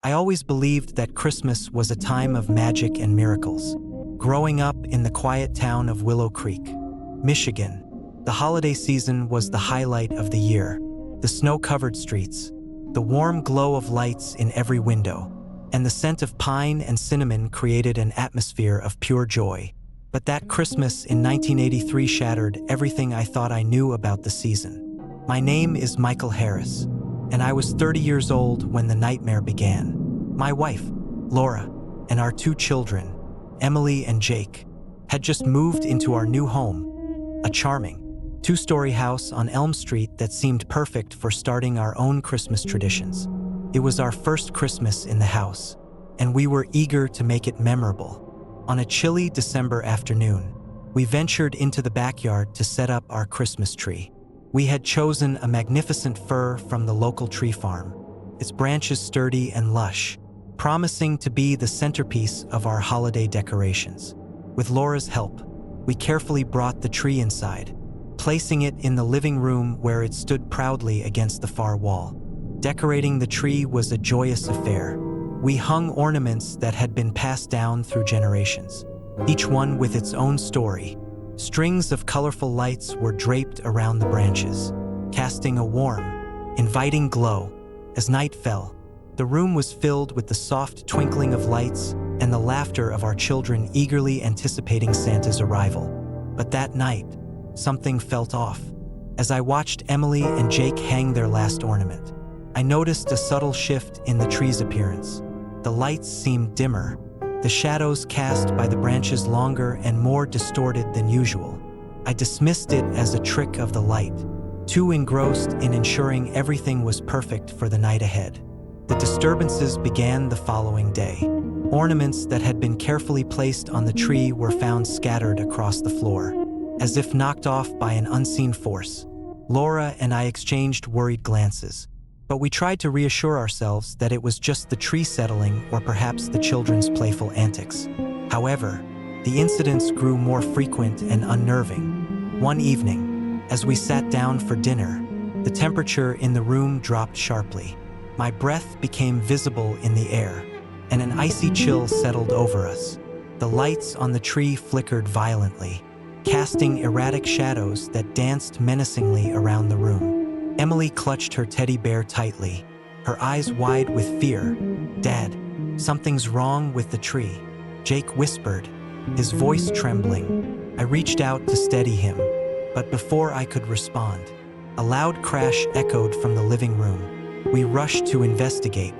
I always believed that Christmas was a time of magic and miracles. Growing up in the quiet town of Willow Creek, Michigan, the holiday season was the highlight of the year. The snow-covered streets, the warm glow of lights in every window, and the scent of pine and cinnamon created an atmosphere of pure joy. But that Christmas in 1983 shattered everything I thought I knew about the season. My name is Michael Harris, and I was 30 years old when the nightmare began. My wife, Laura, and our 2 children, Emily and Jake, had just moved into our new home, a charming 2-story house on Elm Street that seemed perfect for starting our own Christmas traditions. It was our first Christmas in the house, and we were eager to make it memorable. On a chilly December afternoon, we ventured into the backyard to set up our Christmas tree. We had chosen a magnificent fir from the local tree farm, its branches sturdy and lush, promising to be the centerpiece of our holiday decorations. With Laura's help, we carefully brought the tree inside, placing it in the living room where it stood proudly against the far wall. Decorating the tree was a joyous affair. We hung ornaments that had been passed down through generations, each one with its own story. Strings of colorful lights were draped around the branches, casting a warm, inviting glow. As night fell, the room was filled with the soft twinkling of lights and the laughter of our children eagerly anticipating Santa's arrival. But that night, something felt off. As I watched Emily and Jake hang their last ornament, I noticed a subtle shift in the tree's appearance. The lights seemed dimmer, the shadows cast by the branches longer and more distorted than usual. I dismissed it as a trick of the light, too engrossed in ensuring everything was perfect for the night ahead. The disturbances began the following day. Ornaments that had been carefully placed on the tree were found scattered across the floor, as if knocked off by an unseen force. Laura and I exchanged worried glances, but we tried to reassure ourselves that it was just the tree settling or perhaps the children's playful antics. However, the incidents grew more frequent and unnerving. One evening, as we sat down for dinner, the temperature in the room dropped sharply. My breath became visible in the air, and an icy chill settled over us. The lights on the tree flickered violently, casting erratic shadows that danced menacingly around the room. Emily clutched her teddy bear tightly, her eyes wide with fear. "Dad, something's wrong with the tree," Jake whispered, his voice trembling. I reached out to steady him, but before I could respond, a loud crash echoed from the living room. We rushed to investigate,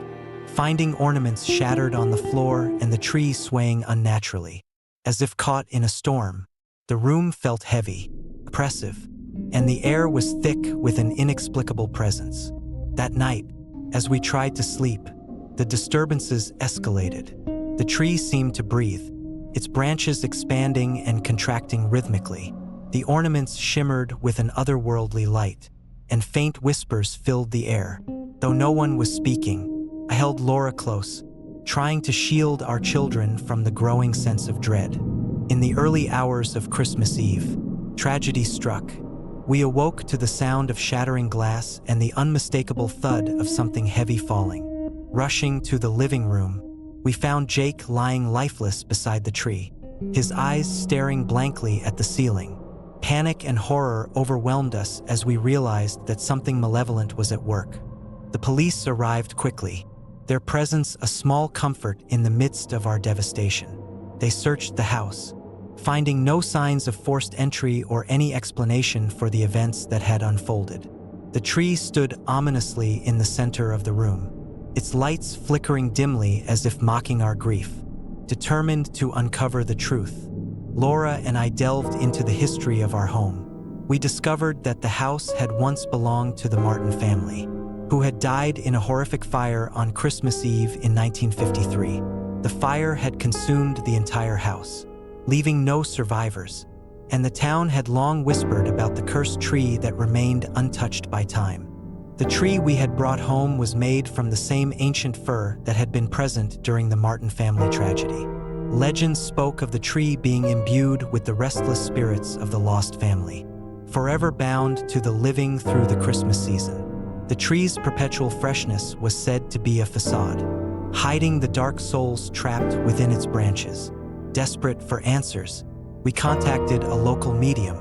finding ornaments shattered on the floor and the tree swaying unnaturally. As if caught in a storm, the room felt heavy, oppressive, and the air was thick with an inexplicable presence. That night, as we tried to sleep, the disturbances escalated. The tree seemed to breathe, its branches expanding and contracting rhythmically. The ornaments shimmered with an otherworldly light, and faint whispers filled the air. Though no one was speaking, I held Laura close, trying to shield our children from the growing sense of dread. In the early hours of Christmas Eve, tragedy struck. We awoke to the sound of shattering glass and the unmistakable thud of something heavy falling. Rushing to the living room, we found Jake lying lifeless beside the tree, his eyes staring blankly at the ceiling. Panic and horror overwhelmed us as we realized that something malevolent was at work. The police arrived quickly, their presence a small comfort in the midst of our devastation. They searched the house, finding no signs of forced entry or any explanation for the events that had unfolded. The tree stood ominously in the center of the room, its lights flickering dimly as if mocking our grief. Determined to uncover the truth, Laura and I delved into the history of our home. We discovered that the house had once belonged to the Martin family, who had died in a horrific fire on Christmas Eve in 1953. The fire had consumed the entire house, leaving no survivors, and the town had long whispered about the cursed tree that remained untouched by time. The tree we had brought home was made from the same ancient fir that had been present during the Martin family tragedy. Legends spoke of the tree being imbued with the restless spirits of the lost family, forever bound to the living through the Christmas season. The tree's perpetual freshness was said to be a facade, hiding the dark souls trapped within its branches. Desperate for answers, we contacted a local medium,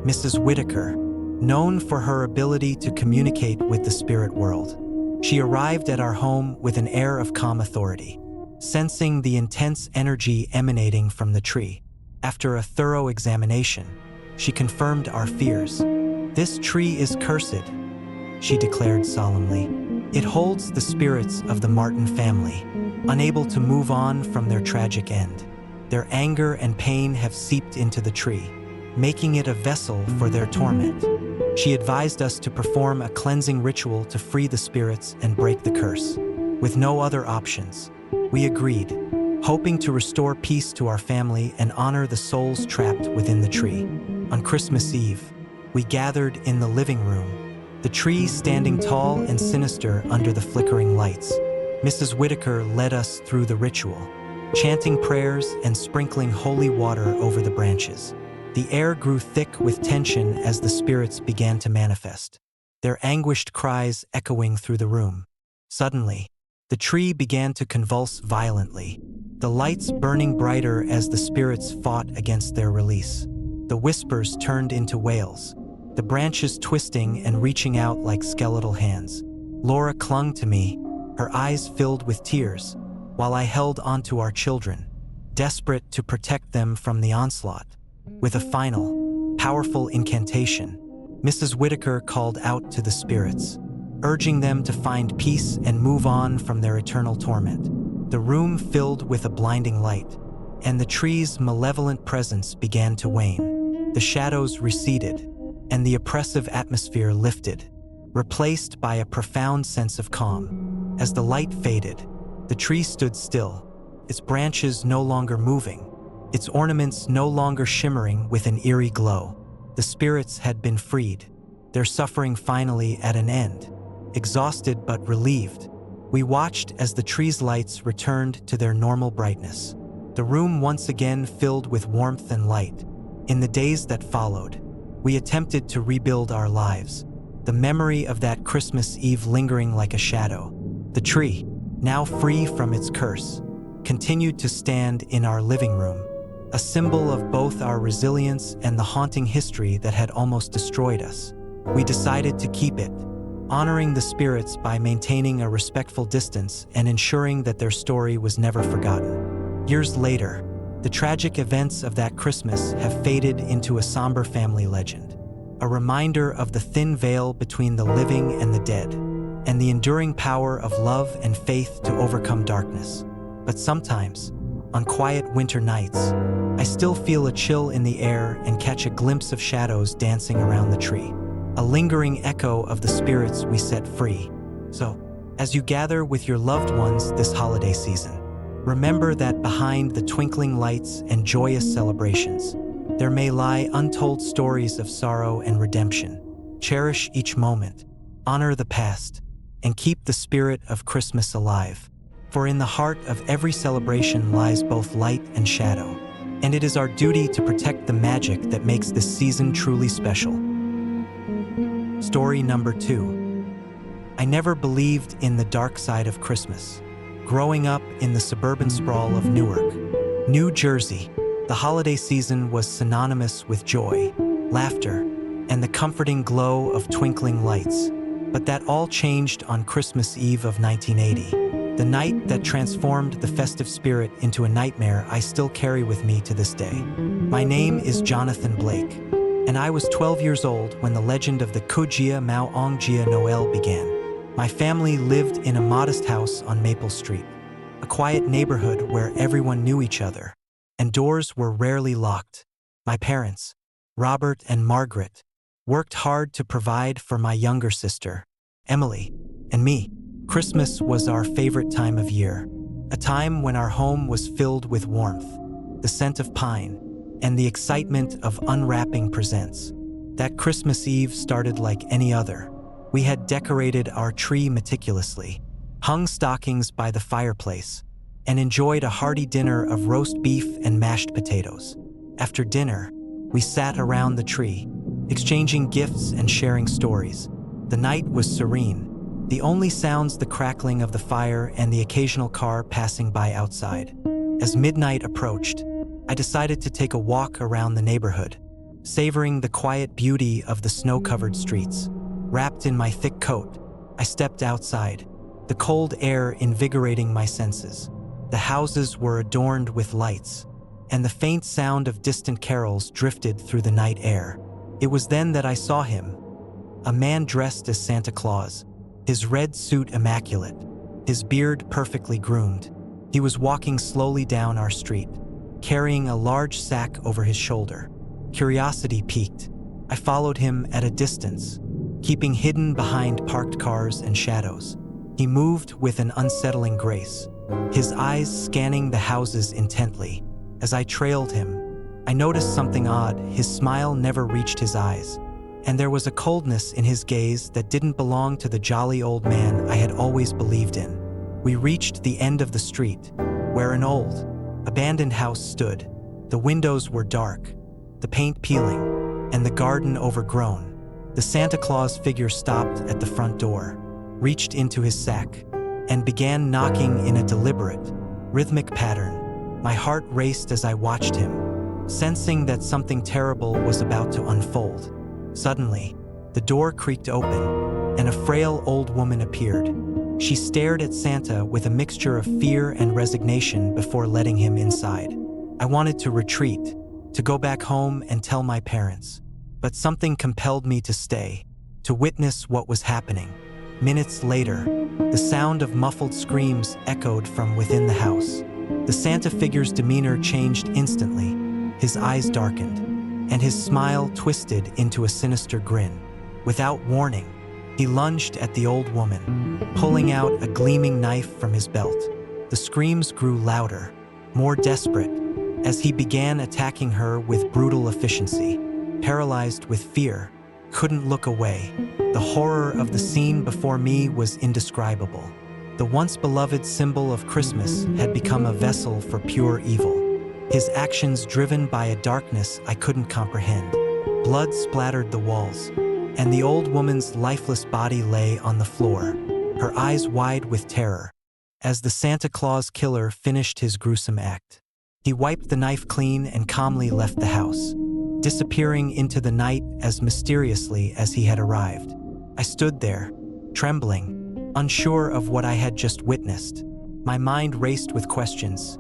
Mrs. Whitaker, known for her ability to communicate with the spirit world. She arrived at our home with an air of calm authority, sensing the intense energy emanating from the tree. After a thorough examination, she confirmed our fears. "This tree is cursed," she declared solemnly. "It holds the spirits of the Martin family, unable to move on from their tragic end. Their anger and pain have seeped into the tree, making it a vessel for their torment." She advised us to perform a cleansing ritual to free the spirits and break the curse. With no other options, we agreed, hoping to restore peace to our family and honor the souls trapped within the tree. On Christmas Eve, we gathered in the living room, the tree standing tall and sinister under the flickering lights. Mrs. Whitaker led us through the ritual, chanting prayers and sprinkling holy water over the branches. The air grew thick with tension as the spirits began to manifest, their anguished cries echoing through the room. Suddenly, the tree began to convulse violently, the lights burning brighter as the spirits fought against their release. The whispers turned into wails, the branches twisting and reaching out like skeletal hands. Laura clung to me, her eyes filled with tears, while I held onto our children, desperate to protect them from the onslaught. With a final, powerful incantation, Mrs. Whitaker called out to the spirits, urging them to find peace and move on from their eternal torment. The room filled with a blinding light, and the tree's malevolent presence began to wane. The shadows receded, and the oppressive atmosphere lifted, replaced by a profound sense of calm. As the light faded, the tree stood still, its branches no longer moving, its ornaments no longer shimmering with an eerie glow. The spirits had been freed, their suffering finally at an end. Exhausted but relieved, we watched as the tree's lights returned to their normal brightness. The room once again filled with warmth and light. In the days that followed, we attempted to rebuild our lives, the memory of that Christmas Eve lingering like a shadow. The tree, now free from its curse, continued to stand in our living room, a symbol of both our resilience and the haunting history that had almost destroyed us. We decided to keep it, honoring the spirits by maintaining a respectful distance and ensuring that their story was never forgotten. Years later, the tragic events of that Christmas have faded into a somber family legend, a reminder of the thin veil between the living and the dead, and the enduring power of love and faith to overcome darkness. But sometimes, on quiet winter nights, I still feel a chill in the air and catch a glimpse of shadows dancing around the tree, a lingering echo of the spirits we set free. So, as you gather with your loved ones this holiday season, remember that behind the twinkling lights and joyous celebrations, there may lie untold stories of sorrow and redemption. Cherish each moment, honor the past, and keep the spirit of Christmas alive. For in the heart of every celebration lies both light and shadow, and it is our duty to protect the magic that makes this season truly special. Story number 2. I never believed in the dark side of Christmas. Growing up in the suburban sprawl of Newark, New Jersey, the holiday season was synonymous with joy, laughter, and the comforting glow of twinkling lights. But that all changed on Christmas Eve of 1980. The night that transformed the festive spirit into a nightmare I still carry with me to this day. My name is Jonathan Blake, and I was 12 years old when the legend of the Kujia Maongjia Noel began. My family lived in a modest house on Maple Street, a quiet neighborhood where everyone knew each other, and doors were rarely locked. My parents, Robert and Margaret, worked hard to provide for my younger sister, Emily, and me. Christmas was our favorite time of year, a time when our home was filled with warmth, the scent of pine, and the excitement of unwrapping presents. That Christmas Eve started like any other. We had decorated our tree meticulously, hung stockings by the fireplace, and enjoyed a hearty dinner of roast beef and mashed potatoes. After dinner, we sat around the tree, exchanging gifts and sharing stories. The night was serene, The only sounds the crackling of the fire and the occasional car passing by outside. As midnight approached, I decided to take a walk around the neighborhood, savoring the quiet beauty of the snow-covered streets. Wrapped in my thick coat, I stepped outside, the cold air invigorating my senses. The houses were adorned with lights, and the faint sound of distant carols drifted through the night air. It was then that I saw him, a man dressed as Santa Claus, his red suit immaculate, his beard perfectly groomed. He was walking slowly down our street, carrying a large sack over his shoulder. Curiosity piqued. I followed him at a distance, keeping hidden behind parked cars and shadows. He moved with an unsettling grace, his eyes scanning the houses intently. As I trailed him, I noticed something odd. His smile never reached his eyes, and there was a coldness in his gaze that didn't belong to the jolly old man I had always believed in. We reached the end of the street, where an old, abandoned house stood. The windows were dark, the paint peeling, and the garden overgrown. The Santa Claus figure stopped at the front door, reached into his sack, and began knocking in a deliberate, rhythmic pattern. My heart raced as I watched him, sensing that something terrible was about to unfold. Suddenly, the door creaked open, and a frail old woman appeared. She stared at Santa with a mixture of fear and resignation before letting him inside. I wanted to retreat, to go back home and tell my parents, but something compelled me to stay, to witness what was happening. Minutes later, the sound of muffled screams echoed from within the house. The Santa figure's demeanor changed instantly. His eyes darkened, and his smile twisted into a sinister grin. Without warning, he lunged at the old woman, pulling out a gleaming knife from his belt. The screams grew louder, more desperate, as he began attacking her with brutal efficiency. Paralyzed with fear, couldn't look away. The horror of the scene before me was indescribable. The once beloved symbol of Christmas had become a vessel for pure evil. His actions driven by a darkness I couldn't comprehend. Blood splattered the walls, and the old woman's lifeless body lay on the floor, her eyes wide with terror, as the Santa Claus killer finished his gruesome act. He wiped the knife clean and calmly left the house, disappearing into the night as mysteriously as he had arrived. I stood there, trembling, unsure of what I had just witnessed. My mind raced with questions.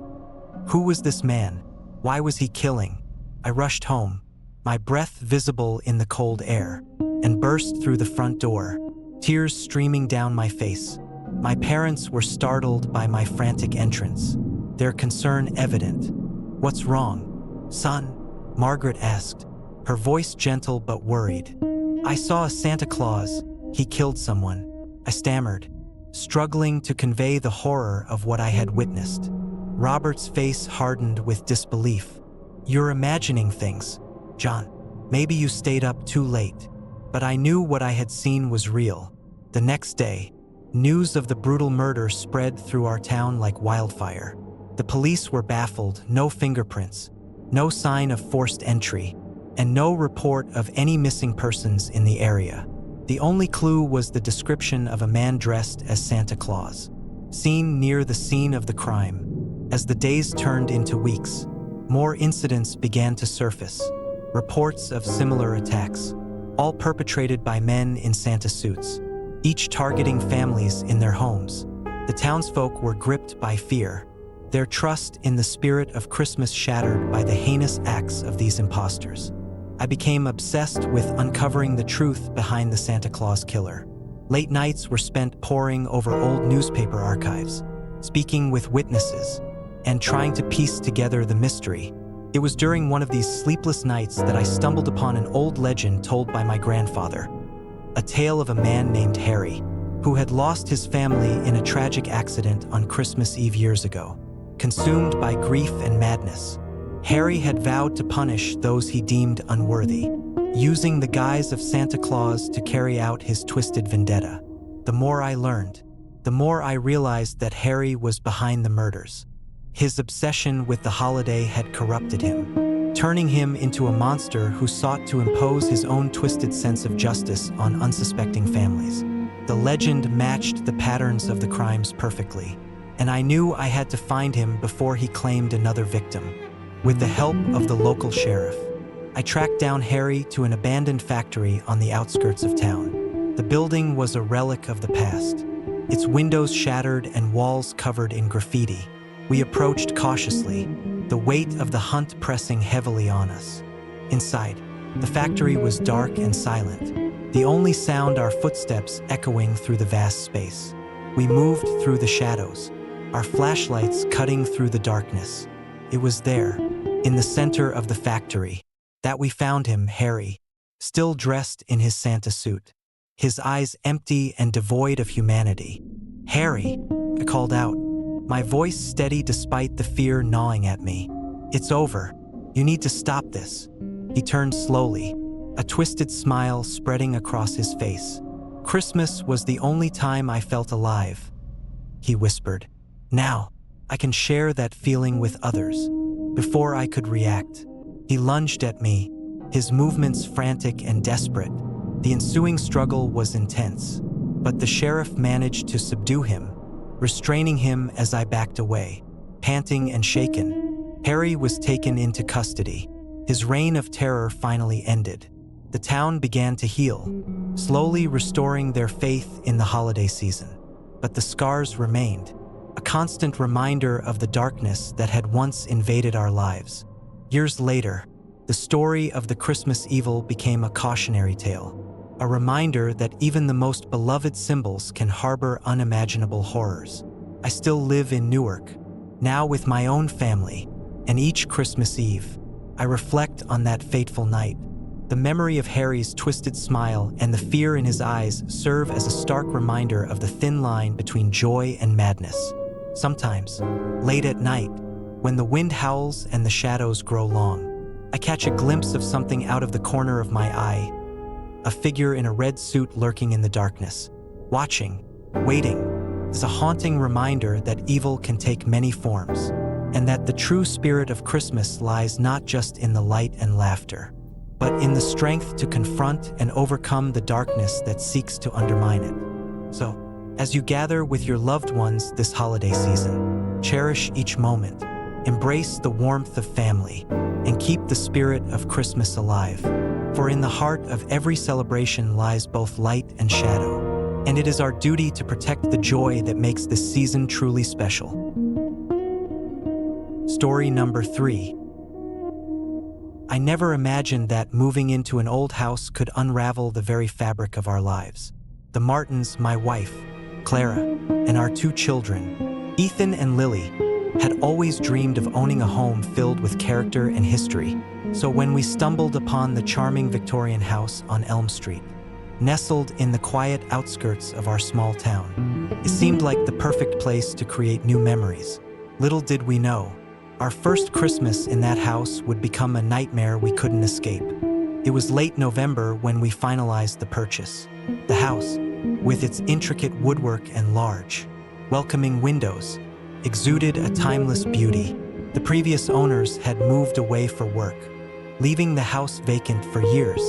Who was this man? Why was he killing? I rushed home, my breath visible in the cold air, and burst through the front door, tears streaming down my face. My parents were startled by my frantic entrance, their concern evident. "What's wrong, son?" Margaret asked, her voice gentle but worried. "I saw a Santa Claus. He killed someone," I stammered, struggling to convey the horror of what I had witnessed. Robert's face hardened with disbelief. "You're imagining things, John. Maybe you stayed up too late." But I knew what I had seen was real. The next day, news of the brutal murder spread through our town like wildfire. The police were baffled. No fingerprints, no sign of forced entry, and no report of any missing persons in the area. The only clue was the description of a man dressed as Santa Claus, seen near the scene of the crime. As the days turned into weeks, more incidents began to surface, reports of similar attacks, all perpetrated by men in Santa suits, each targeting families in their homes. The townsfolk were gripped by fear, their trust in the spirit of Christmas shattered by the heinous acts of these imposters. I became obsessed with uncovering the truth behind the Santa Claus killer. Late nights were spent poring over old newspaper archives, speaking with witnesses, and trying to piece together the mystery. It was during one of these sleepless nights that I stumbled upon an old legend told by my grandfather, a tale of a man named Harry, who had lost his family in a tragic accident on Christmas Eve years ago. Consumed by grief and madness, Harry had vowed to punish those he deemed unworthy, using the guise of Santa Claus to carry out his twisted vendetta. The more I learned, the more I realized that Harry was behind the murders. His obsession with the holiday had corrupted him, turning him into a monster who sought to impose his own twisted sense of justice on unsuspecting families. The legend matched the patterns of the crimes perfectly, and I knew I had to find him before he claimed another victim. With the help of the local sheriff, I tracked down Harry to an abandoned factory on the outskirts of town. The building was a relic of the past, its windows shattered and walls covered in graffiti. We approached cautiously, the weight of the hunt pressing heavily on us. Inside, the factory was dark and silent, the only sound our footsteps echoing through the vast space. We moved through the shadows, our flashlights cutting through the darkness. It was there, in the center of the factory, that we found him, Harry, still dressed in his Santa suit, his eyes empty and devoid of humanity. "Harry," I called out, my voice steady despite the fear gnawing at me. "It's over. You need to stop this." He turned slowly, a twisted smile spreading across his face. "Christmas was the only time I felt alive," he whispered. "Now, I can share that feeling with others." Before I could react, he lunged at me, his movements frantic and desperate. The ensuing struggle was intense, but the sheriff managed to subdue him, restraining him as I backed away, panting and shaken. Harry was taken into custody. His reign of terror finally ended. The town began to heal, slowly restoring their faith in the holiday season. But the scars remained, a constant reminder of the darkness that had once invaded our lives. Years later, the story of the Christmas evil became a cautionary tale, a reminder that even the most beloved symbols can harbor unimaginable horrors. I still live in Newark, now with my own family, and each Christmas Eve, I reflect on that fateful night. The memory of Harry's twisted smile and the fear in his eyes serve as a stark reminder of the thin line between joy and madness. Sometimes, late at night, when the wind howls and the shadows grow long, I catch a glimpse of something out of the corner of my eye, a figure in a red suit lurking in the darkness, watching, waiting. Is a haunting reminder that evil can take many forms, and that the true spirit of Christmas lies not just in the light and laughter, but in the strength to confront and overcome the darkness that seeks to undermine it. So, as you gather with your loved ones this holiday season, cherish each moment, embrace the warmth of family, and keep the spirit of Christmas alive. For in the heart of every celebration lies both light and shadow, and it is our duty to protect the joy that makes this season truly special. Story number 3. I never imagined that moving into an old house could unravel the very fabric of our lives. The Martins, my wife, Clara, and our 2 children, Ethan and Lily, had always dreamed of owning a home filled with character and history. So when we stumbled upon the charming Victorian house on Elm Street, nestled in the quiet outskirts of our small town, it seemed like the perfect place to create new memories. Little did we know, our first Christmas in that house would become a nightmare we couldn't escape. It was late November when we finalized the purchase. The house, with its intricate woodwork and large, welcoming windows, exuded a timeless beauty. The previous owners had moved away for work, leaving the house vacant for years.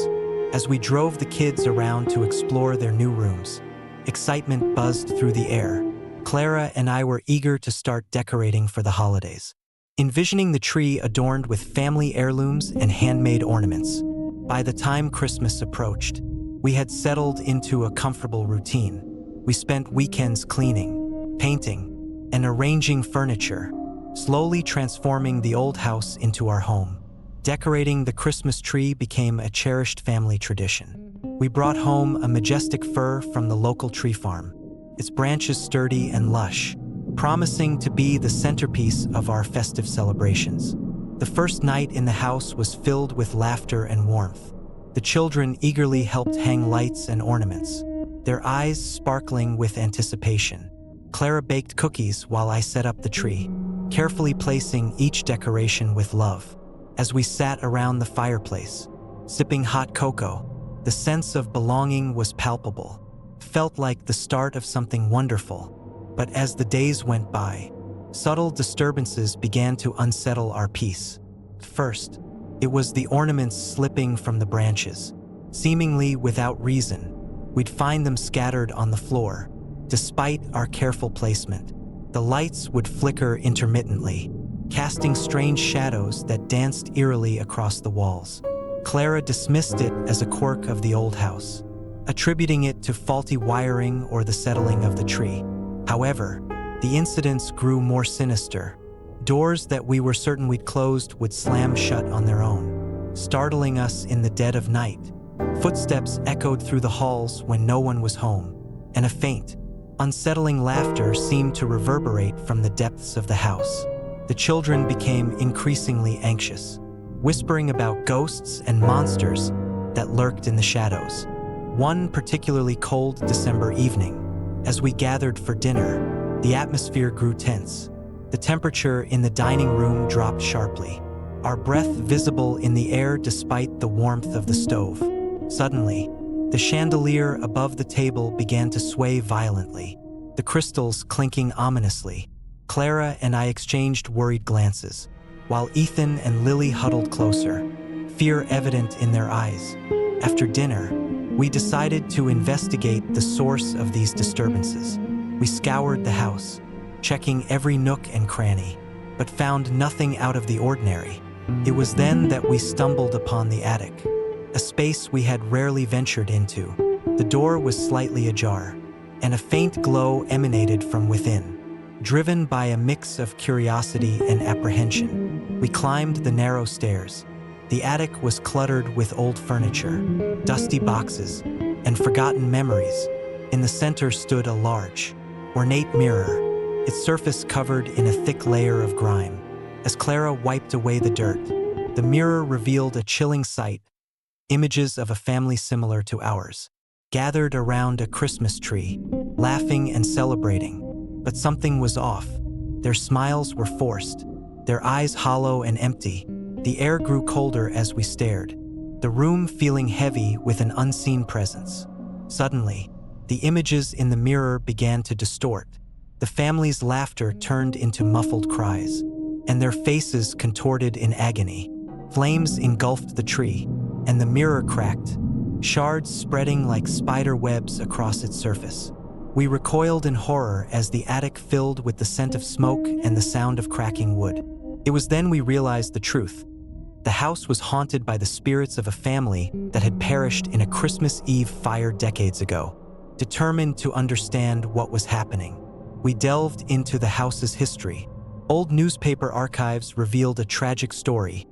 As we drove the kids around to explore their new rooms, excitement buzzed through the air. Clara and I were eager to start decorating for the holidays, envisioning the tree adorned with family heirlooms and handmade ornaments. By the time Christmas approached, we had settled into a comfortable routine. We spent weekends cleaning, painting, and arranging furniture, slowly transforming the old house into our home. Decorating the Christmas tree became a cherished family tradition. We brought home a majestic fir from the local tree farm, its branches sturdy and lush, promising to be the centerpiece of our festive celebrations. The first night in the house was filled with laughter and warmth. The children eagerly helped hang lights and ornaments, their eyes sparkling with anticipation. Clara baked cookies while I set up the tree, carefully placing each decoration with love. As we sat around the fireplace, sipping hot cocoa, the sense of belonging was palpable. Felt like the start of something wonderful. But as the days went by, subtle disturbances began to unsettle our peace. First, it was the ornaments slipping from the branches, seemingly without reason. we'd find them scattered on the floor. Despite our careful placement, the lights would flicker intermittently, casting strange shadows that danced eerily across the walls. Clara dismissed it as a quirk of the old house, attributing it to faulty wiring or the settling of the tree. However, the incidents grew more sinister. Doors that we were certain we'd closed would slam shut on their own, startling us in the dead of night. Footsteps echoed through the halls when no one was home, and a faint, unsettling laughter seemed to reverberate from the depths of the house. The children became increasingly anxious, whispering about ghosts and monsters that lurked in the shadows. One particularly cold December evening, as we gathered for dinner, the atmosphere grew tense. The temperature in the dining room dropped sharply, our breath visible in the air despite the warmth of the stove. Suddenly, the chandelier above the table began to sway violently, the crystals clinking ominously. Clara and I exchanged worried glances, while Ethan and Lily huddled closer, fear evident in their eyes. After dinner, we decided to investigate the source of these disturbances. We scoured the house, checking every nook and cranny, but found nothing out of the ordinary. It was then that we stumbled upon the attic, a space we had rarely ventured into. The door was slightly ajar, and a faint glow emanated from within. Driven by a mix of curiosity and apprehension, we climbed the narrow stairs. The attic was cluttered with old furniture, dusty boxes, and forgotten memories. In the center stood a large, ornate mirror, its surface covered in a thick layer of grime. As Clara wiped away the dirt, the mirror revealed a chilling sight: images of a family similar to ours, gathered around a Christmas tree, laughing and celebrating. But something was off. Their smiles were forced, their eyes hollow and empty. The air grew colder as we stared, the room feeling heavy with an unseen presence. Suddenly, the images in the mirror began to distort. The family's laughter turned into muffled cries, and their faces contorted in agony. Flames engulfed the tree, and the mirror cracked, shards spreading like spider webs across its surface. We recoiled in horror as the attic filled with the scent of smoke and the sound of cracking wood. It was then we realized the truth. The house was haunted by the spirits of a family that had perished in a Christmas Eve fire decades ago. Determined to understand what was happening, we delved into the house's history. Old newspaper archives revealed a tragic story.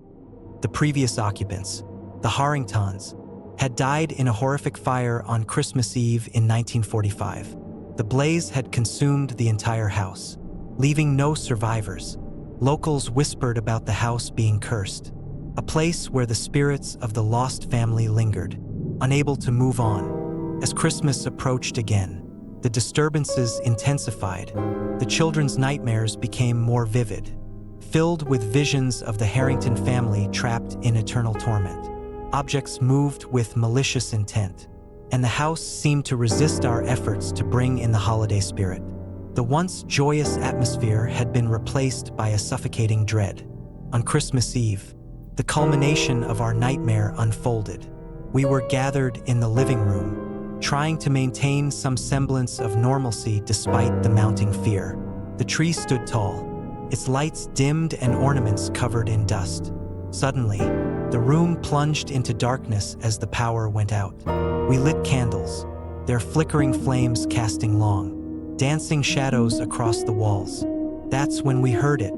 The previous occupants, the Harringtons, had died in a horrific fire on Christmas Eve in 1945. The blaze had consumed the entire house, leaving no survivors. Locals whispered about the house being cursed, a place where the spirits of the lost family lingered, unable to move on. As Christmas approached again, the disturbances intensified. The children's nightmares became more vivid, filled with visions of the Harrington family trapped in eternal torment. Objects moved with malicious intent, and the house seemed to resist our efforts to bring in the holiday spirit. The once joyous atmosphere had been replaced by a suffocating dread. On Christmas Eve, the culmination of our nightmare unfolded. We were gathered in the living room, trying to maintain some semblance of normalcy despite the mounting fear. The tree stood tall, its lights dimmed and ornaments covered in dust. Suddenly, the room plunged into darkness as the power went out. We lit candles, their flickering flames casting long, dancing shadows across the walls. That's when we heard it,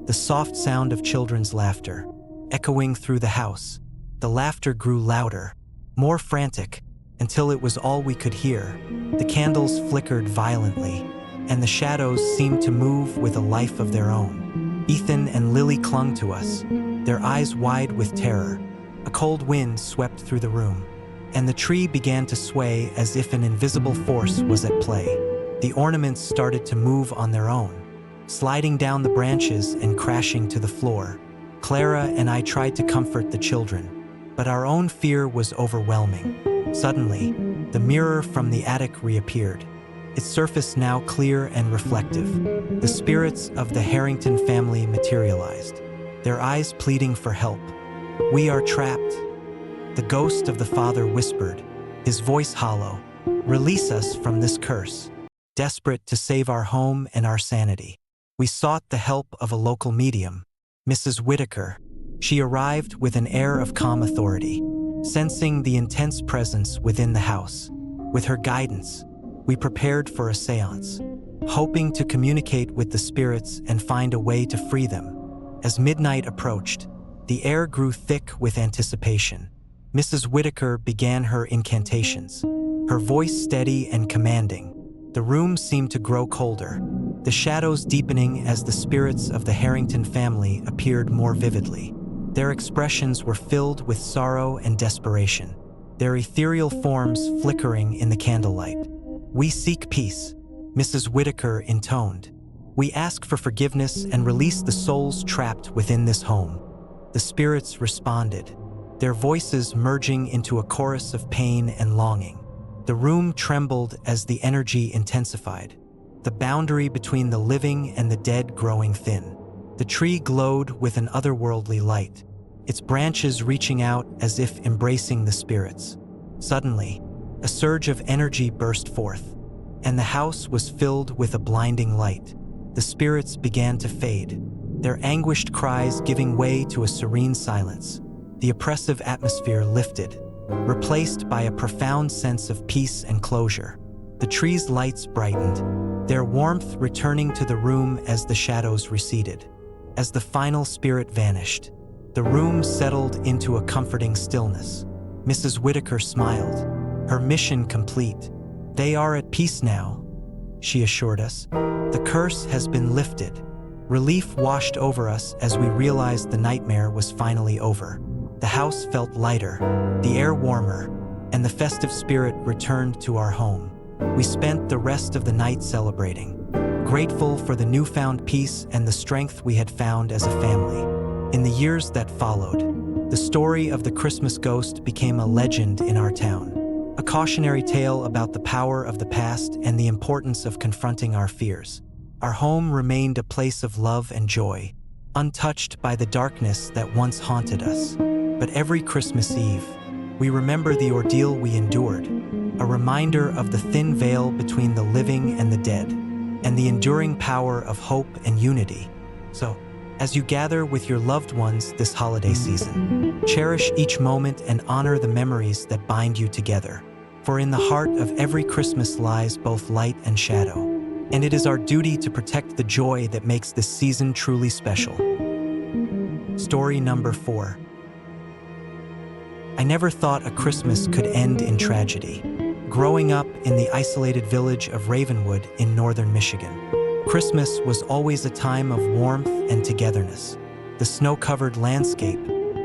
the soft sound of children's laughter, echoing through the house. The laughter grew louder, more frantic, until it was all we could hear. The candles flickered violently, and the shadows seemed to move with a life of their own. Ethan and Lily clung to us, their eyes wide with terror. A cold wind swept through the room, and the tree began to sway as if an invisible force was at play. The ornaments started to move on their own, sliding down the branches and crashing to the floor. Clara and I tried to comfort the children, but our own fear was overwhelming. Suddenly, the mirror from the attic reappeared, its surface now clear and reflective. The spirits of the Harrington family materialized, their eyes pleading for help. "We are trapped," the ghost of the father whispered, his voice hollow. Release us from this curse. Desperate to save our home and our sanity, we sought the help of a local medium, Mrs. Whitaker. She arrived with an air of calm authority, sensing the intense presence within the house. With her guidance, we prepared for a seance, hoping to communicate with the spirits and find a way to free them. As midnight approached, the air grew thick with anticipation. Mrs. Whitaker began her incantations, her voice steady and commanding. The room seemed to grow colder, the shadows deepening as the spirits of the Harrington family appeared more vividly. Their expressions were filled with sorrow and desperation, their ethereal forms flickering in the candlelight. "We seek peace," Mrs. Whitaker intoned. "We ask for forgiveness and release the souls trapped within this home." The spirits responded, their voices merging into a chorus of pain and longing. The room trembled as the energy intensified, the boundary between the living and the dead growing thin. The tree glowed with an otherworldly light, its branches reaching out as if embracing the spirits. Suddenly, a surge of energy burst forth, and the house was filled with a blinding light. The spirits began to fade, their anguished cries giving way to a serene silence. The oppressive atmosphere lifted, replaced by a profound sense of peace and closure. The tree's lights brightened, their warmth returning to the room as the shadows receded. As the final spirit vanished, the room settled into a comforting stillness. Mrs. Whitaker smiled, her mission complete. "They are at peace now," she assured us. "The curse has been lifted." Relief washed over us as we realized the nightmare was finally over. The house felt lighter, the air warmer, and the festive spirit returned to our home. We spent the rest of the night celebrating, grateful for the newfound peace and the strength we had found as a family. In the years that followed, the story of the Christmas ghost became a legend in our town, a cautionary tale about the power of the past and the importance of confronting our fears. Our home remained a place of love and joy, untouched by the darkness that once haunted us. But every Christmas Eve, we remember the ordeal we endured, a reminder of the thin veil between the living and the dead, and the enduring power of hope and unity. So, as you gather with your loved ones this holiday season, cherish each moment and honor the memories that bind you together. For in the heart of every Christmas lies both light and shadow, and it is our duty to protect the joy that makes this season truly special. Story number 4. I never thought a Christmas could end in tragedy. Growing up in the isolated village of Ravenwood in northern Michigan, Christmas was always a time of warmth and togetherness. The snow-covered landscape,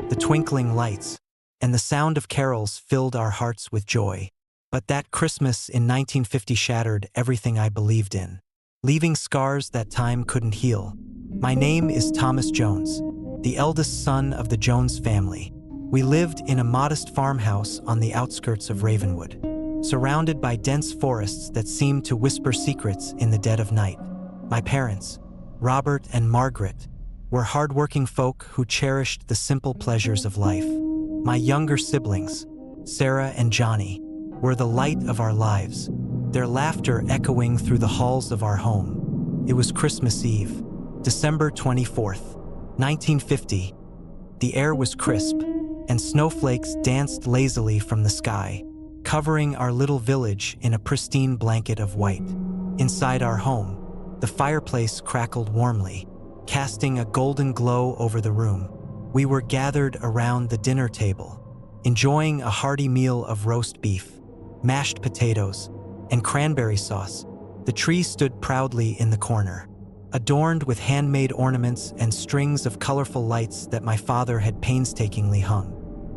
the twinkling lights, and the sound of carols filled our hearts with joy. But that Christmas in 1950 shattered everything I believed in, leaving scars that time couldn't heal. My name is Thomas Jones, the eldest son of the Jones family. We lived in a modest farmhouse on the outskirts of Ravenwood, surrounded by dense forests that seemed to whisper secrets in the dead of night. My parents, Robert and Margaret, were hardworking folk who cherished the simple pleasures of life. My younger siblings, Sarah and Johnny, were the light of our lives, their laughter echoing through the halls of our home. It was Christmas Eve, December 24th, 1950. The air was crisp, and snowflakes danced lazily from the sky, covering our little village in a pristine blanket of white. Inside our home, the fireplace crackled warmly, casting a golden glow over the room. We were gathered around the dinner table, enjoying a hearty meal of roast beef, mashed potatoes, and cranberry sauce. The tree stood proudly in the corner, adorned with handmade ornaments and strings of colorful lights that my father had painstakingly hung.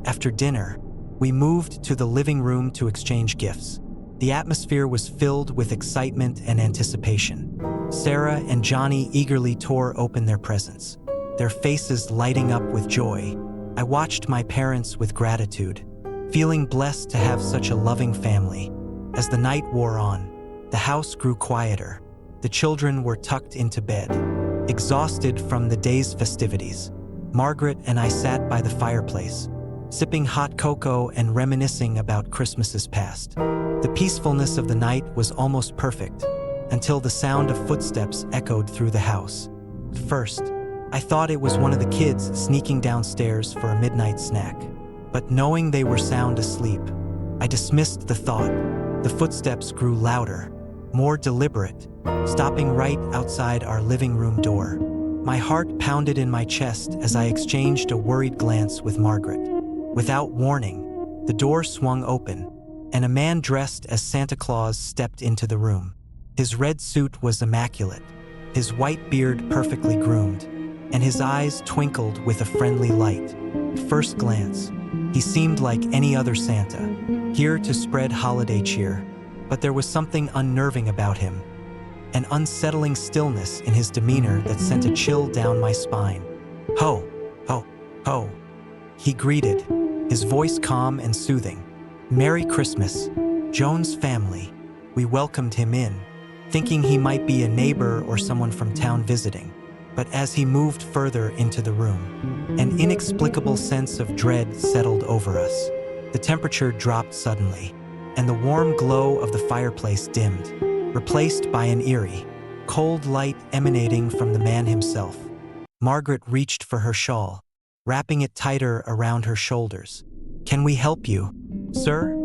After dinner, we moved to the living room to exchange gifts. The atmosphere was filled with excitement and anticipation. Sarah and Johnny eagerly tore open their presents, their faces lighting up with joy. I watched my parents with gratitude, feeling blessed to have such a loving family. As the night wore on, the house grew quieter. The children were tucked into bed, exhausted from the day's festivities. Margaret and I sat by the fireplace, sipping hot cocoa and reminiscing about Christmases past. The peacefulness of the night was almost perfect, until the sound of footsteps echoed through the house. At first, I thought it was one of the kids sneaking downstairs for a midnight snack. But knowing they were sound asleep, I dismissed the thought. The footsteps grew louder, more deliberate, stopping right outside our living room door. My heart pounded in my chest as I exchanged a worried glance with Margaret. Without warning, the door swung open, and a man dressed as Santa Claus stepped into the room. His red suit was immaculate, his white beard perfectly groomed, and his eyes twinkled with a friendly light. At first glance, he seemed like any other Santa, here to spread holiday cheer. But there was something unnerving about him, an unsettling stillness in his demeanor that sent a chill down my spine. "Ho, ho, ho," he greeted, his voice calm and soothing. "Merry Christmas, Joan's family." We welcomed him in, thinking he might be a neighbor or someone from town visiting. But as he moved further into the room, an inexplicable sense of dread settled over us. The temperature dropped suddenly, and the warm glow of the fireplace dimmed, replaced by an eerie, cold light emanating from the man himself. Margaret reached for her shawl, wrapping it tighter around her shoulders. "Can we help you, sir?"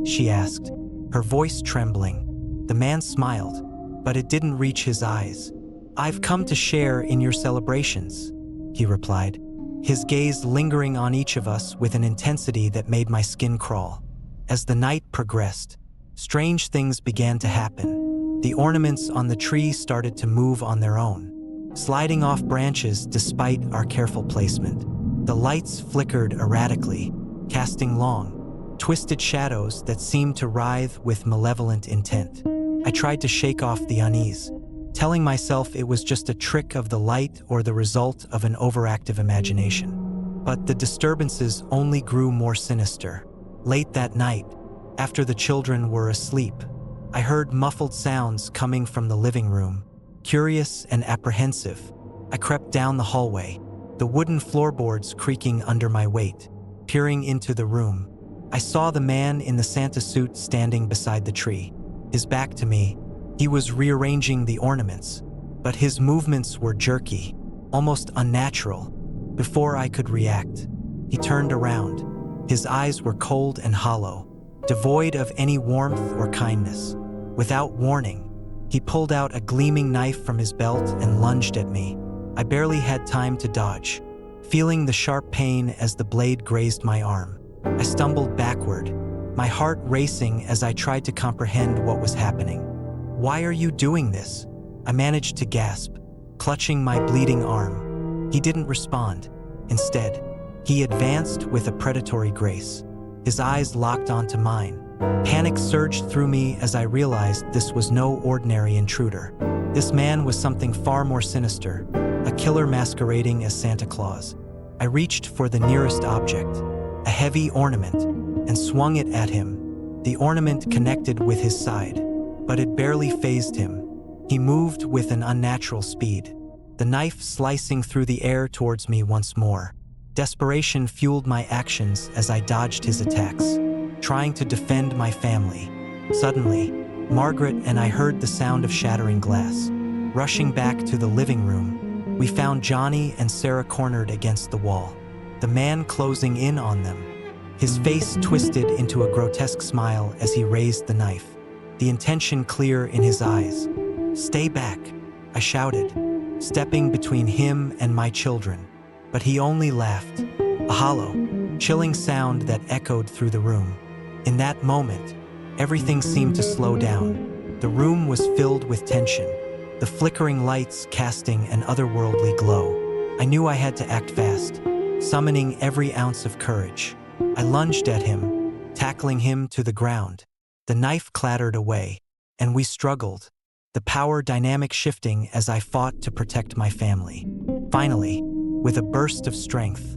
she asked, her voice trembling. The man smiled, but it didn't reach his eyes. "I've come to share in your celebrations," he replied, his gaze lingering on each of us with an intensity that made my skin crawl. As the night progressed, strange things began to happen. The ornaments on the tree started to move on their own, sliding off branches despite our careful placement. The lights flickered erratically, casting long, twisted shadows that seemed to writhe with malevolent intent. I tried to shake off the unease, telling myself it was just a trick of the light or the result of an overactive imagination. But the disturbances only grew more sinister. Late that night, after the children were asleep, I heard muffled sounds coming from the living room. Curious and apprehensive, I crept down the hallway, the wooden floorboards creaking under my weight. Peering into the room, I saw the man in the Santa suit standing beside the tree. His back to me, he was rearranging the ornaments, but his movements were jerky, almost unnatural. Before I could react, he turned around. His eyes were cold and hollow, devoid of any warmth or kindness. Without warning, he pulled out a gleaming knife from his belt and lunged at me. I barely had time to dodge, feeling the sharp pain as the blade grazed my arm. I stumbled backward, my heart racing as I tried to comprehend what was happening. "Why are you doing this?" I managed to gasp, clutching my bleeding arm. He didn't respond. Instead, he advanced with a predatory grace. His eyes locked onto mine. Panic surged through me as I realized this was no ordinary intruder. This man was something far more sinister, a killer masquerading as Santa Claus. I reached for the nearest object, a heavy ornament, and swung it at him. The ornament connected with his side, but it barely fazed him. He moved with an unnatural speed, the knife slicing through the air towards me once more. Desperation fueled my actions as I dodged his attacks, trying to defend my family. Suddenly, Margaret and I heard the sound of shattering glass. Rushing back to the living room, we found Johnny and Sarah cornered against the wall, the man closing in on them. His face twisted into a grotesque smile as he raised the knife, the intention clear in his eyes. "Stay back," I shouted, stepping between him and my children. But he only laughed, a hollow, chilling sound that echoed through the room. In that moment, everything seemed to slow down. The room was filled with tension, the flickering lights casting an otherworldly glow. I knew I had to act fast, summoning every ounce of courage. I lunged at him, tackling him to the ground. The knife clattered away, and we struggled, the power dynamic shifting as I fought to protect my family. Finally, with a burst of strength,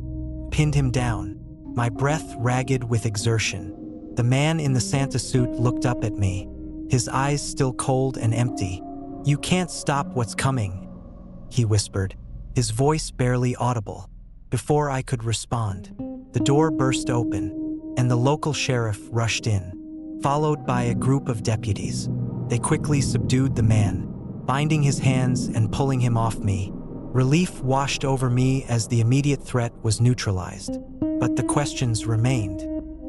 pinned him down, my breath ragged with exertion. The man in the Santa suit looked up at me, his eyes still cold and empty. "You can't stop what's coming," he whispered, his voice barely audible. Before I could respond, the door burst open, and the local sheriff rushed in. followed by a group of deputies. They quickly subdued the man, binding his hands and pulling him off me. Relief washed over me as the immediate threat was neutralized. But the questions remained.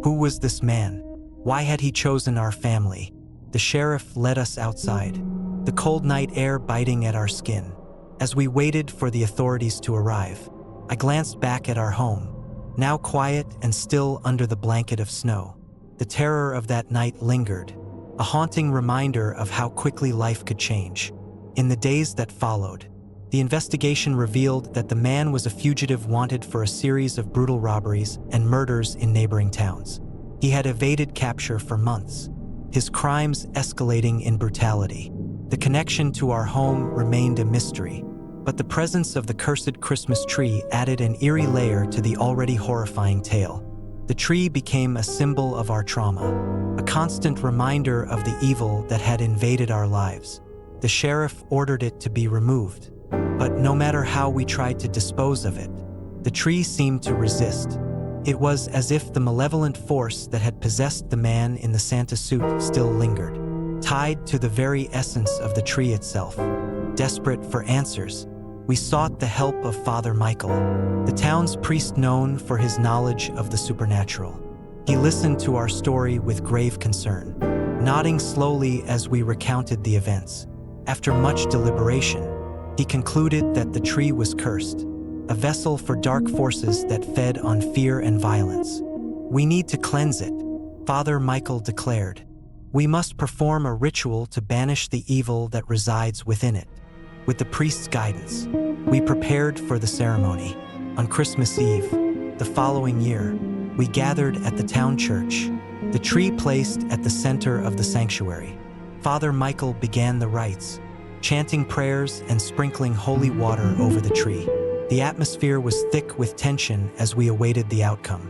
Who was this man? Why had he chosen our family? The sheriff led us outside, the cold night air biting at our skin. As we waited for the authorities to arrive, I glanced back at our home, now quiet and still under the blanket of snow. The terror of that night lingered, a haunting reminder of how quickly life could change. In the days that followed, the investigation revealed that the man was a fugitive wanted for a series of brutal robberies and murders in neighboring towns. He had evaded capture for months, his crimes escalating in brutality. The connection to our home remained a mystery, but the presence of the cursed Christmas tree added an eerie layer to the already horrifying tale. The tree became a symbol of our trauma, a constant reminder of the evil that had invaded our lives. The sheriff ordered it to be removed, but no matter how we tried to dispose of it, the tree seemed to resist. It was as if the malevolent force that had possessed the man in the Santa suit still lingered, tied to the very essence of the tree itself. Desperate for answers, we sought the help of Father Michael, the town's priest known for his knowledge of the supernatural. He listened to our story with grave concern, nodding slowly as we recounted the events. After much deliberation, he concluded that the tree was cursed, a vessel for dark forces that fed on fear and violence. "We need to cleanse it," Father Michael declared. "We must perform a ritual to banish the evil that resides within it." With the priest's guidance, we prepared for the ceremony. On Christmas Eve, the following year, we gathered at the town church, the tree placed at the center of the sanctuary. Father Michael began the rites, chanting prayers and sprinkling holy water over the tree. The atmosphere was thick with tension as we awaited the outcome.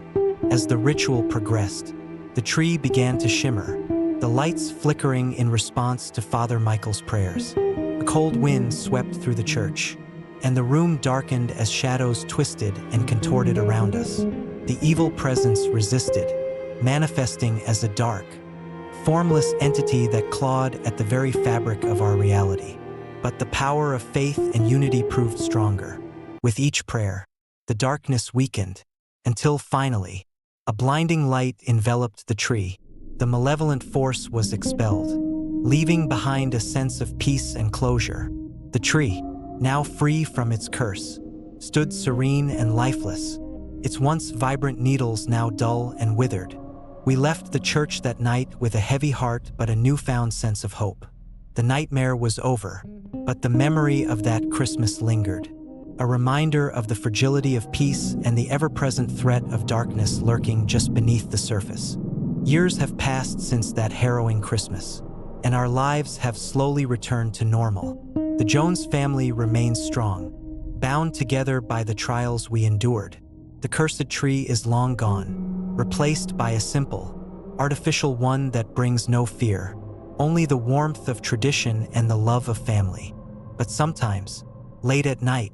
As the ritual progressed, the tree began to shimmer, the lights flickering in response to Father Michael's prayers. A cold wind swept through the church, and the room darkened as shadows twisted and contorted around us. The evil presence resisted, manifesting as a dark, formless entity that clawed at the very fabric of our reality. But the power of faith and unity proved stronger. With each prayer, the darkness weakened, until finally, a blinding light enveloped the tree. The malevolent force was expelled, leaving behind a sense of peace and closure. The tree, now free from its curse, stood serene and lifeless, its once vibrant needles now dull and withered. We left the church that night with a heavy heart but a newfound sense of hope. The nightmare was over, but the memory of that Christmas lingered, a reminder of the fragility of peace and the ever-present threat of darkness lurking just beneath the surface. Years have passed since that harrowing Christmas, and our lives have slowly returned to normal. The Jones family remains strong, bound together by the trials we endured. The cursed tree is long gone, replaced by a simple, artificial one that brings no fear, only the warmth of tradition and the love of family. But sometimes, late at night,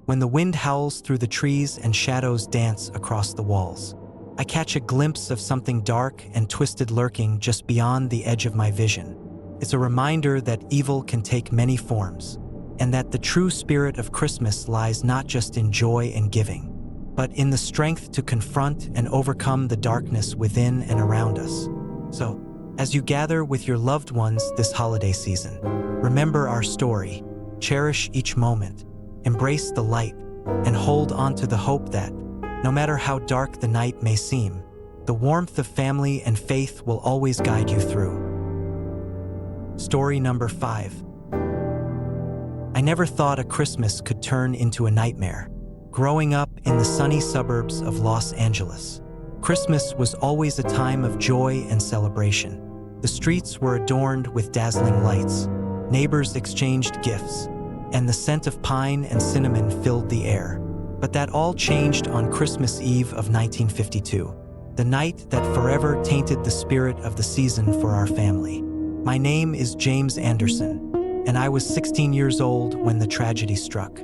when the wind howls through the trees and shadows dance across the walls, I catch a glimpse of something dark and twisted lurking just beyond the edge of my vision. It's a reminder that evil can take many forms, and that the true spirit of Christmas lies not just in joy and giving, but in the strength to confront and overcome the darkness within and around us. So, as you gather with your loved ones this holiday season, remember our story, cherish each moment, embrace the light, and hold on to the hope that, no matter how dark the night may seem, the warmth of family and faith will always guide you through. Story number 5. I never thought a Christmas could turn into a nightmare. Growing up in the sunny suburbs of Los Angeles, Christmas was always a time of joy and celebration. The streets were adorned with dazzling lights, neighbors exchanged gifts, and the scent of pine and cinnamon filled the air. But that all changed on Christmas Eve of 1952, the night that forever tainted the spirit of the season for our family. My name is James Anderson, and I was 16 years old when the tragedy struck.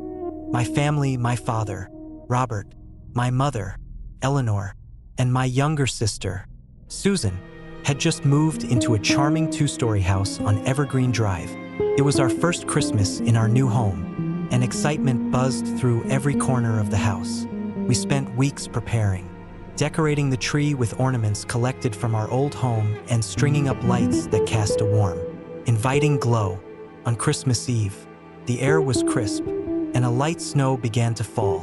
My family, my father, Robert, my mother, Eleanor, and my younger sister, Susan, had just moved into a charming two-story house on Evergreen Drive. It was our first Christmas in our new home, and excitement buzzed through every corner of the house. We spent weeks preparing, decorating the tree with ornaments collected from our old home and stringing up lights that cast a warm, inviting glow. On Christmas Eve, the air was crisp, and a light snow began to fall,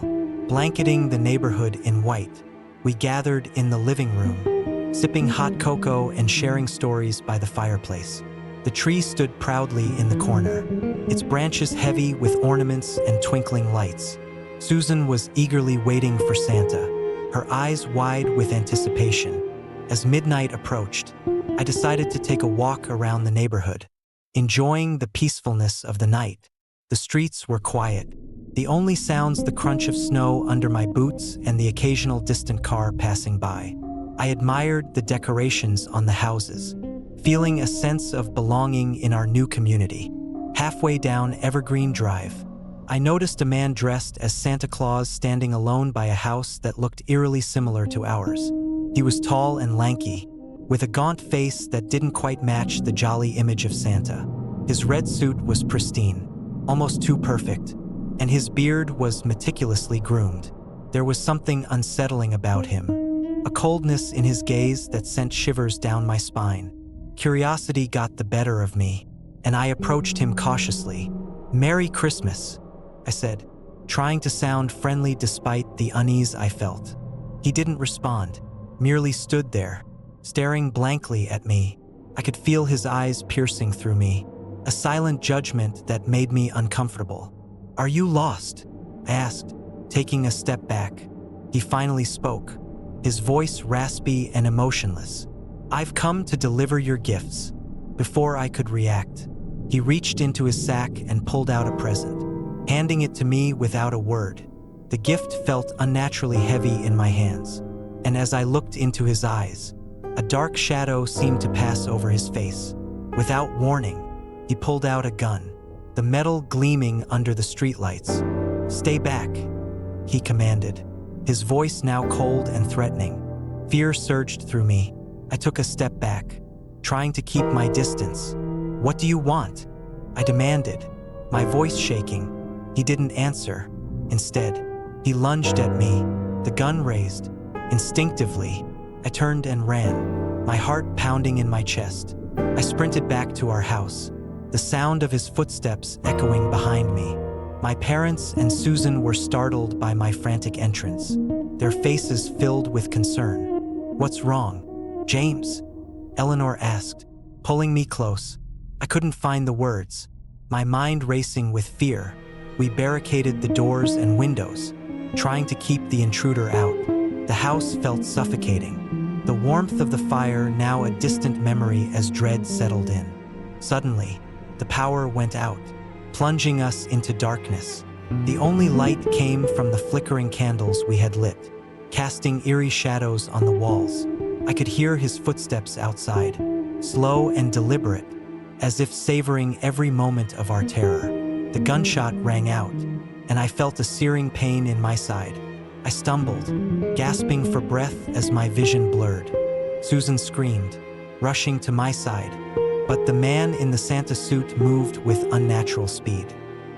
blanketing the neighborhood in white. We gathered in the living room, sipping hot cocoa and sharing stories by the fireplace. The tree stood proudly in the corner, its branches heavy with ornaments and twinkling lights. Susan was eagerly waiting for Santa, her eyes wide with anticipation. As midnight approached, I decided to take a walk around the neighborhood, enjoying the peacefulness of the night. The streets were quiet, the only sounds the crunch of snow under my boots and the occasional distant car passing by. I admired the decorations on the houses, feeling a sense of belonging in our new community. Halfway down Evergreen Drive, I noticed a man dressed as Santa Claus standing alone by a house that looked eerily similar to ours. He was tall and lanky, with a gaunt face that didn't quite match the jolly image of Santa. His red suit was pristine, almost too perfect, and his beard was meticulously groomed. There was something unsettling about him, a coldness in his gaze that sent shivers down my spine. Curiosity got the better of me, and I approached him cautiously. "Merry Christmas," I said, trying to sound friendly despite the unease I felt. He didn't respond, merely stood there, staring blankly at me. I could feel his eyes piercing through me, a silent judgment that made me uncomfortable. "Are you lost?" I asked, taking a step back. He finally spoke, his voice raspy and emotionless. "I've come to deliver your gifts." Before I could react, he reached into his sack and pulled out a present, handing it to me without a word. The gift felt unnaturally heavy in my hands, and as I looked into his eyes, a dark shadow seemed to pass over his face. Without warning, he pulled out a gun, the metal gleaming under the streetlights. "Stay back," he commanded, his voice now cold and threatening. Fear surged through me. I took a step back, trying to keep my distance. "What do you want?" I demanded, my voice shaking. He didn't answer. Instead, he lunged at me, the gun raised. Instinctively, I turned and ran, my heart pounding in my chest. I sprinted back to our house, the sound of his footsteps echoing behind me. My parents and Susan were startled by my frantic entrance, their faces filled with concern. "What's wrong, James?" Eleanor asked, pulling me close. I couldn't find the words, my mind racing with fear. We barricaded the doors and windows, trying to keep the intruder out. The house felt suffocating, the warmth of the fire now a distant memory as dread settled in. Suddenly, the power went out, plunging us into darkness. The only light came from the flickering candles we had lit, casting eerie shadows on the walls. I could hear his footsteps outside, slow and deliberate, as if savoring every moment of our terror. The gunshot rang out, and I felt a searing pain in my side. I stumbled, gasping for breath as my vision blurred. Susan screamed, rushing to my side, but the man in the Santa suit moved with unnatural speed.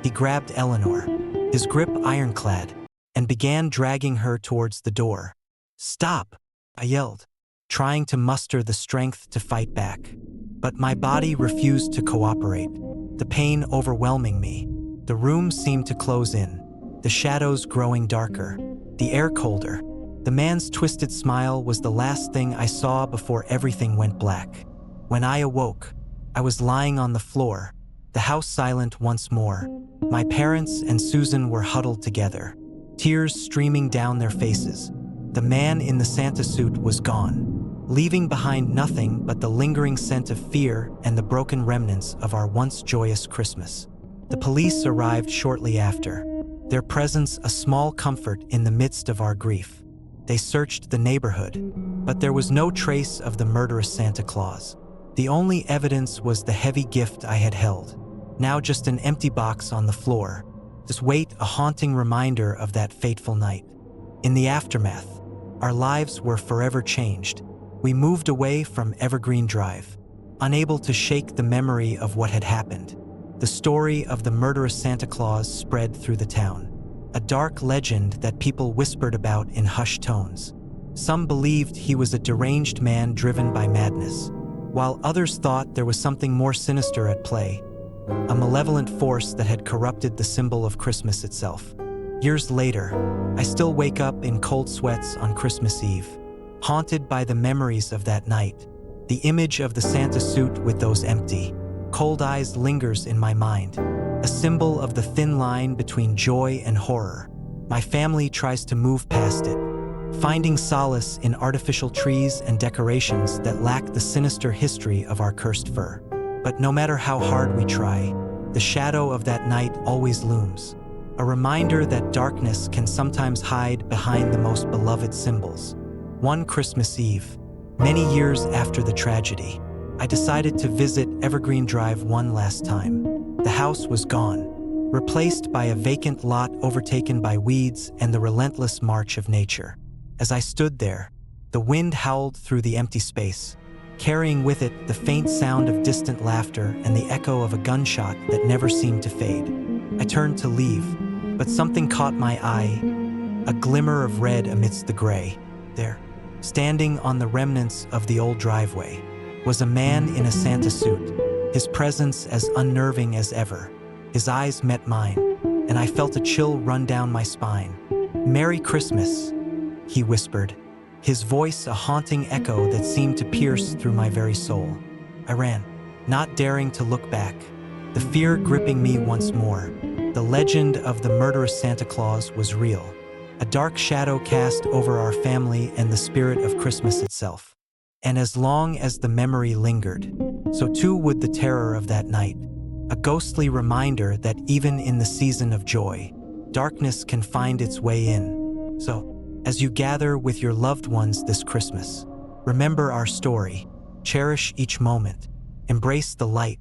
He grabbed Eleanor, his grip ironclad, and began dragging her towards the door. "Stop!" I yelled, trying to muster the strength to fight back. But my body refused to cooperate, the pain overwhelming me. The room seemed to close in, the shadows growing darker, the air colder. The man's twisted smile was the last thing I saw before everything went black. When I awoke, I was lying on the floor, the house silent once more. My parents and Susan were huddled together, tears streaming down their faces. The man in the Santa suit was gone, leaving behind nothing but the lingering scent of fear and the broken remnants of our once joyous Christmas. The police arrived shortly after, their presence a small comfort in the midst of our grief. They searched the neighborhood, but there was no trace of the murderous Santa Claus. The only evidence was the heavy gift I had held, now just an empty box on the floor, this weight a haunting reminder of that fateful night. In the aftermath, our lives were forever changed. We moved away from Evergreen Drive, unable to shake the memory of what had happened. The story of the murderous Santa Claus spread through the town, a dark legend that people whispered about in hushed tones. Some believed he was a deranged man driven by madness, while others thought there was something more sinister at play, a malevolent force that had corrupted the symbol of Christmas itself. Years later, I still wake up in cold sweats on Christmas Eve, haunted by the memories of that night. The image of the Santa suit with those empty, cold eyes lingers in my mind, a symbol of the thin line between joy and horror. My family tries to move past it, finding solace in artificial trees and decorations that lack the sinister history of our cursed fur. But no matter how hard we try, the shadow of that night always looms, a reminder that darkness can sometimes hide behind the most beloved symbols. One Christmas Eve, many years after the tragedy, I decided to visit Evergreen Drive one last time. The house was gone, replaced by a vacant lot overtaken by weeds and the relentless march of nature. As I stood there, the wind howled through the empty space, carrying with it the faint sound of distant laughter and the echo of a gunshot that never seemed to fade. I turned to leave, but something caught my eye, a glimmer of red amidst the gray. There, standing on the remnants of the old driveway, was a man in a Santa suit, his presence as unnerving as ever. His eyes met mine, and I felt a chill run down my spine. "Merry Christmas," he whispered, his voice a haunting echo that seemed to pierce through my very soul. I ran, not daring to look back, the fear gripping me once more. The legend of the murderous Santa Claus was real, a dark shadow cast over our family and the spirit of Christmas itself. And as long as the memory lingered, so too would the terror of that night, a ghostly reminder that even in the season of joy, darkness can find its way in. So, as you gather with your loved ones this Christmas, remember our story, cherish each moment, embrace the light,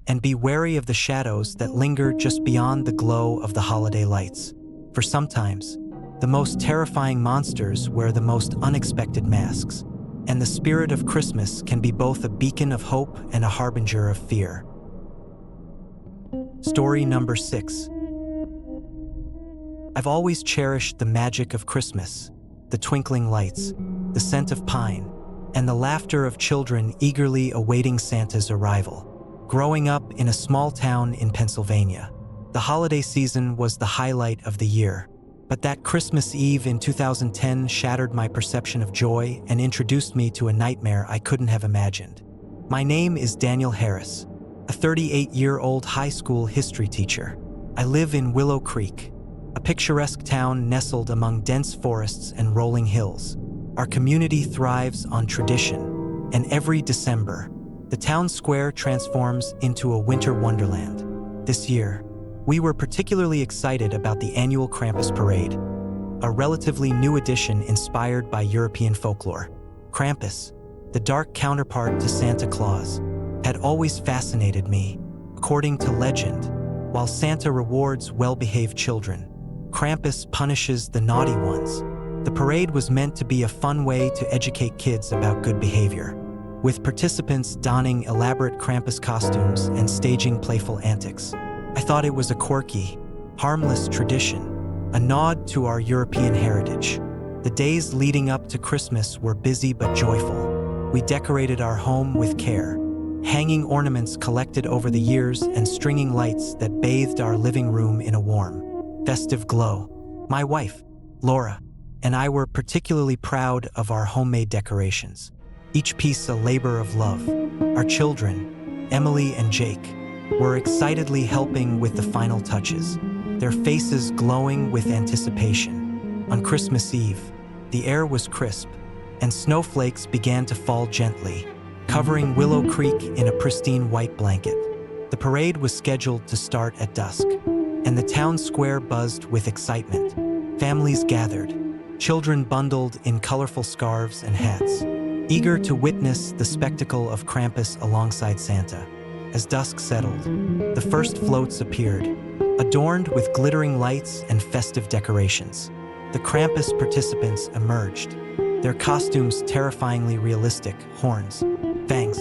and be wary of the shadows that linger just beyond the glow of the holiday lights. For sometimes, the most terrifying monsters wear the most unexpected masks, and the spirit of Christmas can be both a beacon of hope and a harbinger of fear. Story number 6. I've always cherished the magic of Christmas, the twinkling lights, the scent of pine, and the laughter of children eagerly awaiting Santa's arrival. Growing up in a small town in Pennsylvania, the holiday season was the highlight of the year. But that Christmas Eve in 2010 shattered my perception of joy and introduced me to a nightmare I couldn't have imagined. My name is Daniel Harris, a 38-year-old high school history teacher. I live in Willow Creek, a picturesque town nestled among dense forests and rolling hills. Our community thrives on tradition, and every December, the town square transforms into a winter wonderland. This year, we were particularly excited about the annual Krampus parade, a relatively new addition inspired by European folklore. Krampus, the dark counterpart to Santa Claus, had always fascinated me. According to legend, while Santa rewards well-behaved children, Krampus punishes the naughty ones. The parade was meant to be a fun way to educate kids about good behavior, with participants donning elaborate Krampus costumes and staging playful antics. I thought it was a quirky, harmless tradition, a nod to our European heritage. The days leading up to Christmas were busy but joyful. We decorated our home with care, hanging ornaments collected over the years and stringing lights that bathed our living room in a warm, festive glow. My wife, Laura, and I were particularly proud of our homemade decorations, each piece a labor of love. Our children, Emily and Jake, were excitedly helping with the final touches, their faces glowing with anticipation. On Christmas Eve, the air was crisp, and snowflakes began to fall gently, covering Willow Creek in a pristine white blanket. The parade was scheduled to start at dusk, and the town square buzzed with excitement. Families gathered, children bundled in colorful scarves and hats, eager to witness the spectacle of Krampus alongside Santa. As dusk settled, the first floats appeared, adorned with glittering lights and festive decorations. The Krampus participants emerged, their costumes terrifyingly realistic, horns, fangs,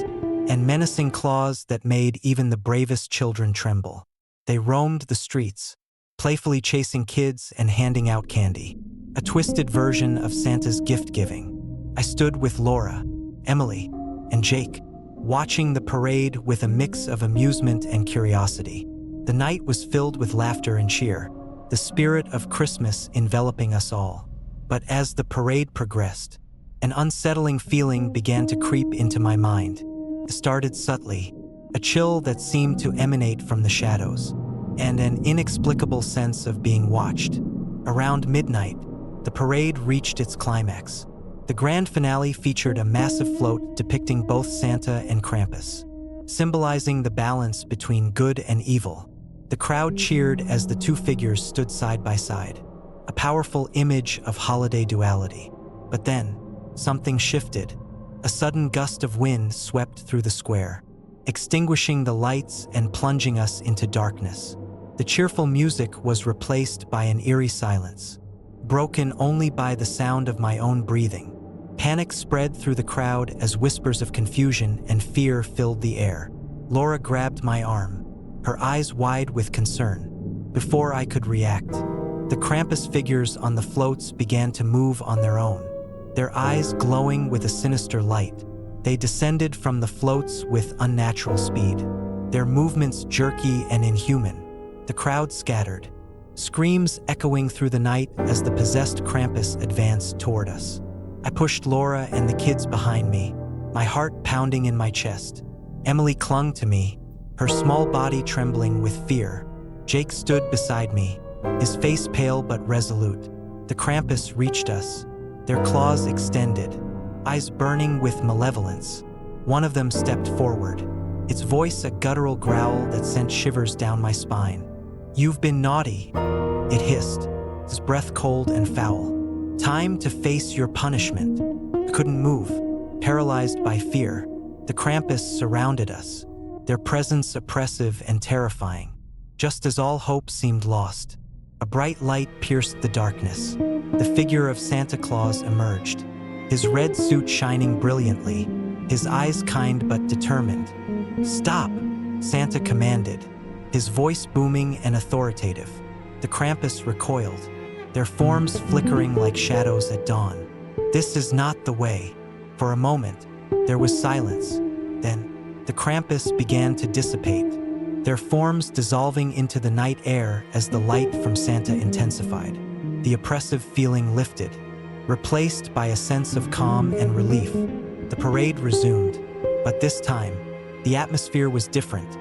and menacing claws that made even the bravest children tremble. They roamed the streets, playfully chasing kids and handing out candy, a twisted version of Santa's gift-giving. I stood with Laura, Emily, and Jake, watching the parade with a mix of amusement and curiosity. The night was filled with laughter and cheer, the spirit of Christmas enveloping us all. But as the parade progressed, an unsettling feeling began to creep into my mind. It started subtly, a chill that seemed to emanate from the shadows, and an inexplicable sense of being watched. Around midnight, the parade reached its climax. The grand finale featured a massive float depicting both Santa and Krampus, symbolizing the balance between good and evil. The crowd cheered as the two figures stood side by side, a powerful image of holiday duality. But then, something shifted. A sudden gust of wind swept through the square, extinguishing the lights and plunging us into darkness. The cheerful music was replaced by an eerie silence, broken only by the sound of my own breathing. Panic spread through the crowd as whispers of confusion and fear filled the air. Laura grabbed my arm, her eyes wide with concern. Before I could react, the Krampus figures on the floats began to move on their own, their eyes glowing with a sinister light. They descended from the floats with unnatural speed, their movements jerky and inhuman. The crowd scattered, screams echoing through the night as the possessed Krampus advanced toward us. I pushed Laura and the kids behind me, my heart pounding in my chest. Emily clung to me, her small body trembling with fear. Jake stood beside me, his face pale but resolute. The Krampus reached us, their claws extended, eyes burning with malevolence. One of them stepped forward, its voice a guttural growl that sent shivers down my spine. "You've been naughty," it hissed, his breath cold and foul. "Time to face your punishment." I couldn't move, paralyzed by fear. The Krampus surrounded us, their presence oppressive and terrifying. Just as all hope seemed lost, a bright light pierced the darkness. The figure of Santa Claus emerged, his red suit shining brilliantly, his eyes kind but determined. "Stop," Santa commanded, his voice booming and authoritative. The Krampus recoiled, their forms flickering like shadows at dawn. "This is not the way." For a moment, there was silence. Then, the Krampus began to dissipate, their forms dissolving into the night air as the light from Santa intensified. The oppressive feeling lifted, replaced by a sense of calm and relief. The parade resumed, but this time, the atmosphere was different.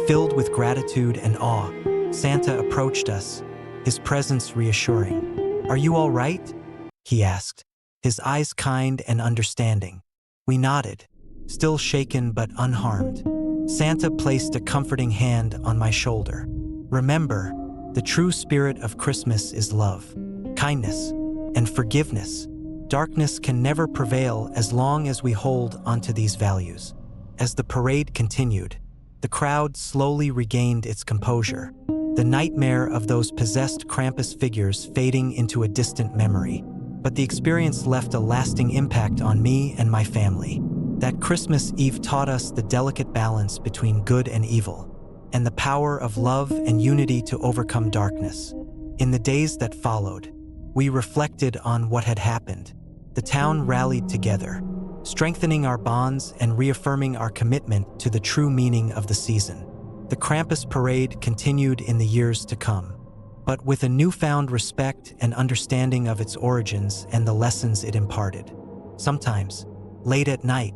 Filled with gratitude and awe, Santa approached us, his presence reassuring. "Are you all right?" he asked, his eyes kind and understanding. We nodded, still shaken but unharmed. Santa placed a comforting hand on my shoulder. "Remember, the true spirit of Christmas is love, kindness, and forgiveness. Darkness can never prevail as long as we hold onto these values." As the parade continued, the crowd slowly regained its composure, the nightmare of those possessed Krampus figures fading into a distant memory. But the experience left a lasting impact on me and my family. That Christmas Eve taught us the delicate balance between good and evil, and the power of love and unity to overcome darkness. In the days that followed, we reflected on what had happened. The town rallied together, strengthening our bonds and reaffirming our commitment to the true meaning of the season. The Krampus parade continued in the years to come, but with a newfound respect and understanding of its origins and the lessons it imparted. Sometimes, late at night,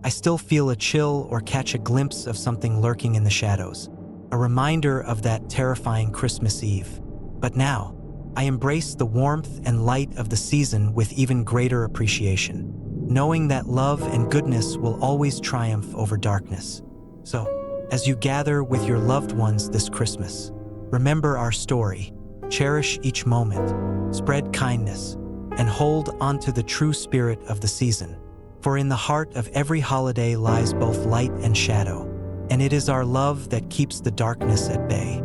I still feel a chill or catch a glimpse of something lurking in the shadows, a reminder of that terrifying Christmas Eve. But now, I embrace the warmth and light of the season with even greater appreciation, knowing that love and goodness will always triumph over darkness. So, as you gather with your loved ones this Christmas, remember our story, cherish each moment, spread kindness, and hold onto the true spirit of the season. For in the heart of every holiday lies both light and shadow, and it is our love that keeps the darkness at bay.